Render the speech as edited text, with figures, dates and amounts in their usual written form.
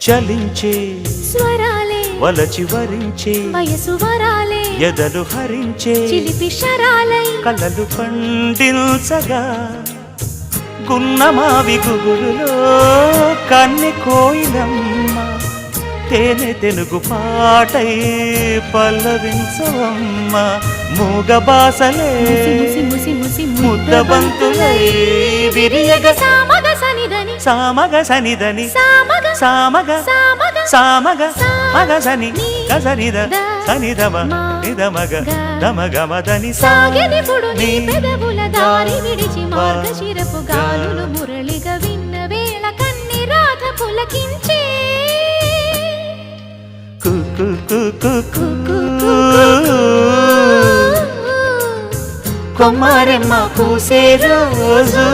చలించే స్వరాలే వలచి వరించే వయసు వరాలే ఎదలు హరించే చిలిపి శరాలై కలలు పండించగా గున్నమావి గుగురులో కన్నె కోయిలమ్మ తేనె తెనుగు పాటై పల్లవించవమ్మ మూగ బాసలే ముసి ముసి ముసి ముద్దబంతులై విరియగ సామగ సనిదని సామగ సనిదని సామగ సామగ సామగ సామగ మగ సని గసనిద సనిదమ నిదమగ దమగమదని సాగెనిపుడు నీ పెదవుల దారి విడిచి మార్గశిరపు గాలులు మురళిగా విన్న వేళ కన్ని రాధ పులకించే కు కు కు కు కు కొమ్మరెమ్మ పూసే రోజు